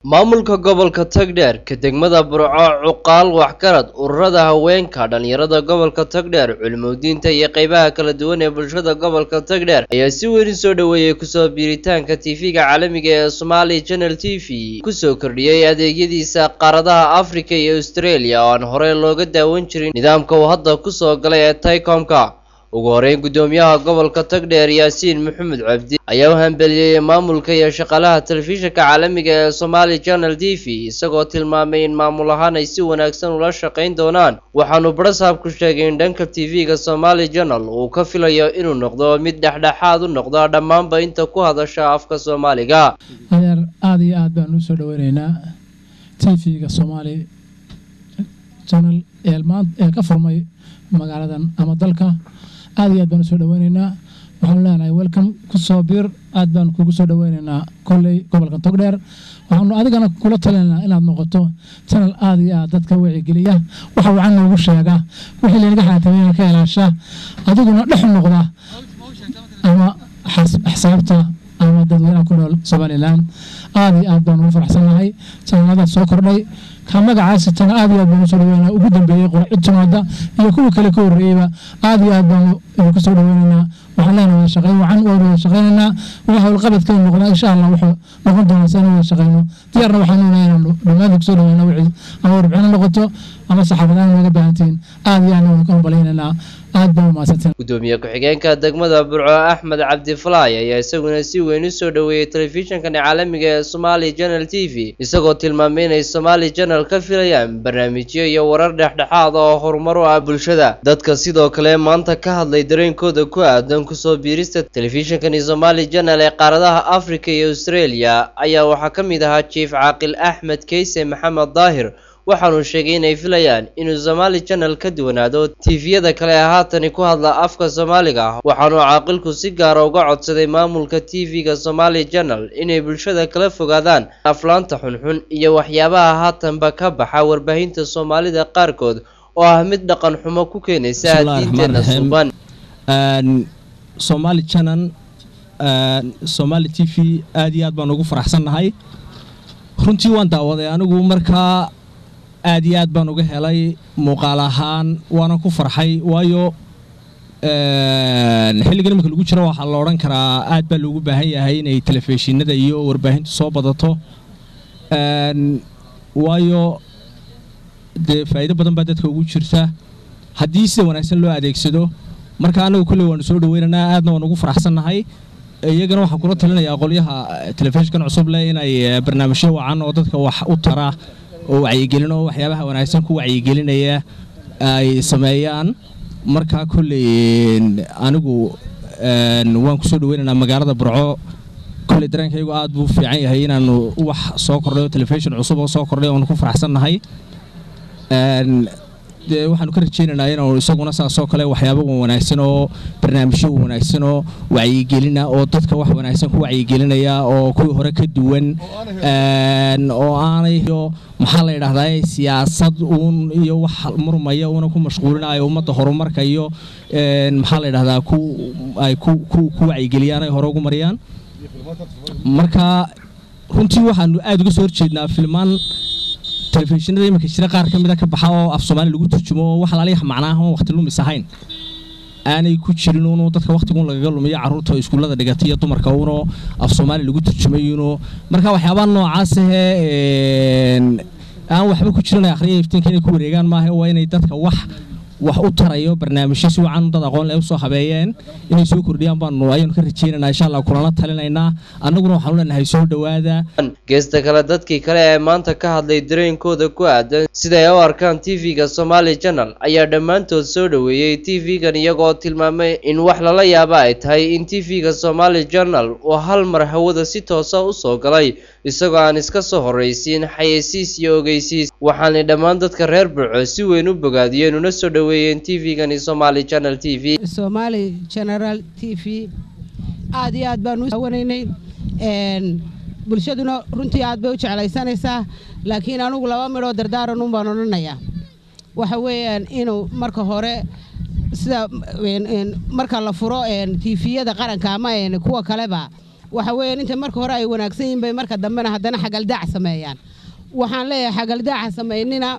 maamulka gobolka Togdheer ka degmada Burco Cuqaal Waxgarad ururada haweenka dhalinyarada gobolka Togdheer culumudiinta iyo qaybaha kala duwan ee bulshada gobolka Togdheer ayaa si weyn soo dhaweeyay kusoo biiritaanka TV-ga caalamiga ee Somali Channel TV kusoo kordhiyay adeegyadiisa qaaradaha Afrika iyo Australia oo aan hore looga daawan jirin nidaamka uu hadda kusoo galay ee Taycomka ugu horeyn gudoomiyaha gobolka Togdheer Yaasiin Maxamed Cabdi ayaa u hanbaliyay maamulka iyo shaqaalaha telefishinka caalamiga ee Somali Channel TV isagoo tilmaamay in maamul ahaan ay si wanaagsan ula shaqeyn doonaan waxaanu barasab ku sheegay in dhanka TV-ga Somali Channel uu ka filayo inuu noqdo mid dhexdhexaad u noqdo dhamaanba inta ku hadasha afka Soomaaliga aad iyo aad baan u soo dhaweynaynaa TV-ga Somali Channel ee ka furmay magaaladan ama dalka aad iyo aad baan soo dhaweynaynaa waxaan leenahay welcome ku soo biir aad baan kugu soo dhaweynaynaa kolley gobolka Togdheer waxaanu adigana kula talinaynaa inaad noqoto channel aad iyo aad dadka wacyi-geliya waxa wacan ugu sheega wixii laga xaatamay ka ilaasha adiguna dhex noqda ama xisaabta ama dadweynaha ku nool Somaliland aad iyo aad baan ugu faraxsanahay channelada soo kordhay magacaas tan aad iyo aad baan soo dhaweynaa ugu dambeeyay qurxinta iyo kuwa kale ka horeeyba aad iyo aad baan ugu soo dhaweynaa waxaan leenahay shaqo wacan oo shaqeynaa waxa uu qabadka noqdaa insha Allah wuxuu noqon doonaa sanad shaqeyno diyaarna waxaan leenahay dhamaad ku soo dhaweynaa wixii ama warbixin noqoto ama saxaafadaha naga baahantiin aad iyo aad ku baleynaa aad baan maasantan gudoomiye ku-xigeenka degmada Burco Axmed Cabdi Falaay ayaa isaguna si weyn u soo dhaweeyay telefishinka caalamiga ee Somali Channel TV isagoo tilmaamay in Somali Channel ka filayaan barnaamijyo iyo warar dhexdhexaad oo horumar u ah bulshada dadka sidoo kale maanta ka hadlay dareenkooda ku aadan ku soo biirista telefishinka Somali Channel ee qaaradaha Afrika iyo Australia ayaa waxa kamid ahaa Chief Caaqil Axmed Kayse Maxamed Daahir waxaanu sheegay inay filayaan inuu Somali Channel ka duwanaado TV-yada kale haatan ku hadla afka Soomaaliga waxaanu caaqilku si gaar ah uga codsaday maamulka TV-ga Somali Channel inay bulshada kala fogaadaan aflaanta xunxun iyo waxyaabaha haatanba ka baxa warbaahinta Soomaalida qaarkood oo ah mid dhaqan xumo ku keenaysa diinteena suuban Somali Channel Somali TV aad iyo aad baan ugu faraxsanahay runtii waan daawaday anigu markaa aad iyo aad baan uga helay muuqaal ahaan waana ku farxay waayo xilligan marka lagu jiro waxa la oran karaa aad baa loogu baahan yahay inay telefishinada iyo warbaahintu soo badato waayo de faa'iido badan baa dadka ugu jirta haddii si wanaagsan loo adeegsado marka anagu kulli waan soo dhaweynaa aadna waan ugu faraxsanahay iyagana waxaan kula talinayaa qolyaha telefishinkan cusub leh inay barnaamijyo wacan oo dadka wax u tara oo wacyigelin oo waxyaabaha wanaagsan ku wacyigelinaya ay sameeyaan marka kulli anigu waan ku soo dhaweynaynaa magaalada Burco kulli dareenkaygu aad buu fiican yahay inaanu wax soo kordhayo telefishin cusub oo soo kordhay oo ku faraxsanahay waxaanu ka rajeynaynaa inuu isaguna saasoo kale waxyaabo wanaagsan oo barnaamijyo wanaagsan oo wacyigelina oo dadka wax wanaagsan ku wacyigelinaya oo kuwii hore ka duwan oo aanay maxaa la yiraahdaa siyaasad iyo wax murmaya oo ku mashquulinayo ummadda horumarka iyo maxaa la yiraahdaa ku wacyigeliyaan ay hore ugu mariyaan marka runtii waxaanu aad uga soo horjeednaa filmaan telefishinada imika jira qaar kamid ah ka baxa oo af Soomaali lagu turjumo wax la leeyahay macnaha waqti lumis ahayn aanay ku jirin oo dadka waqtigoon laga lumiyo caruurta iskuulada dhigatay iyo dumarka oo af Soomaali lagu turjumayo marka waxyaabaha noocaas aan waxba ku jirin akhriyo iftiinka inay ku wareegaan maaha waa inay dadka wax u tarayo barnaamijyo si wacan dad aqoon leh u soo habeeyeen inay soo kordhiyaan baan ayaan ka rajeynaynaa insha Allah kulana talinaynaa annaguna waxaan leenahay soo dhawaada geesta kale dadkii kale ee maanta ka hadlay dareenkooda ku aadan sida ay u arkaan TV-ga Somali Channel ayaa dhamaantood soo dhaweeyay TV-gan iyagoo tilmaamay in wax lala yaabo ay tahay in TV-ga Somali Channel uu hal mar hawada si toos ah u soo galay isagoo aan iska soo horeysiin xayeysiis iyo ogeysiis waxaana dhamaan dadka reer Burco si weyn u bogaadiyeen una soo dhaweeyeen TV-gan Somali Channel TV Somali Channel TV aad iyo aad baan u wanaynay bulshaduna runtii aad bay u jeclaysanaysaa laakiin anigu laba midoo dardaaran baan oranayaa waxa weeyaan inuu marka hore sida marka la furo TV-yada qaranka ama kuwa kaleba waxa weeyaan inta marka hore ay wanaagsan yihiin bay marka dambena haddana xagaldaac sameeyaan waxaan leeyahay xagaldaaca sameynina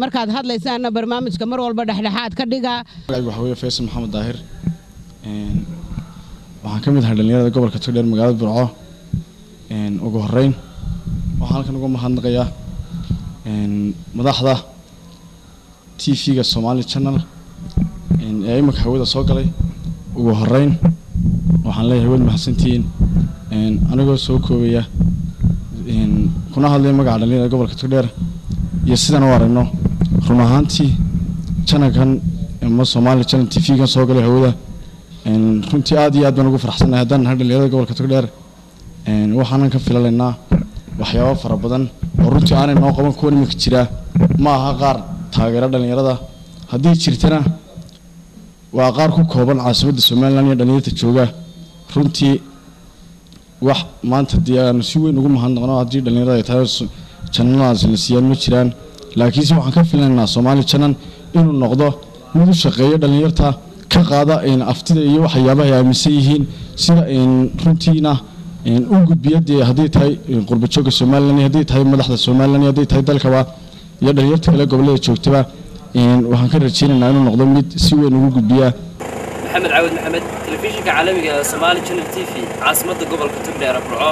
markaad hadlaysaana barnaamijka mar walba dhexdhexaad ka dhiga waxa weeye Faysal Maxamed Daahir waxaan ka mid ahay dhalinyarada gobolka Togdheer magaalada Burco ugu horeyn waxaan halkan uga mahadnaqayaa madaxda TV-ga Somali Channel ee imika hawada soo galay ugu horeyn waxaan leeyahay wad mahadsantiin anigoo soo koobaya kuna hadlay magaca dhalinyarada gobolka Togdheer iyo sidaan u aragno run ahaantii channelkan ama Somali Channel TV-ga soo galay hawada runtii aad iyo aad baan ugu faraxsanahay haddaan dhalinyarada gobolka Togdheer waxaan ka filaynaa waxyaabo fara badan oo runtii aanay noo qaban kuwa imika jira ma aha qaar taageero dhalinyarada haddii jirtana waa qaar ku kooban caasimadda Soomaaliland iyo dhalinyarada jooga runtii wax maanta diyaar si weyn ugu mahadnaqno haddii dhalinyarada ay tahay channeladaas la siiyaan ma jiraan laakiin waxaan ka filaynaa Somali Channel inuu noqdo mid u shaqeeyo dhalinyarta ka qaada aftida iyo waxyaabaha ay aaminsan yihiin sida runtiina u gudbiyada haddii tahay qurbo jooga Soomaaliland haddii tahay madaxda Soomaaliland haddii tahay dalkaba iyo dhalinyarta kale gobolada joogtaba waxaan ka rajaynaynaa inuu noqdo mid si weyn ugu gudbiya maxamed caawid maxamed telefishinka caalamiga ee Somali Channel TV caasimadda gobolka Togdheer Burco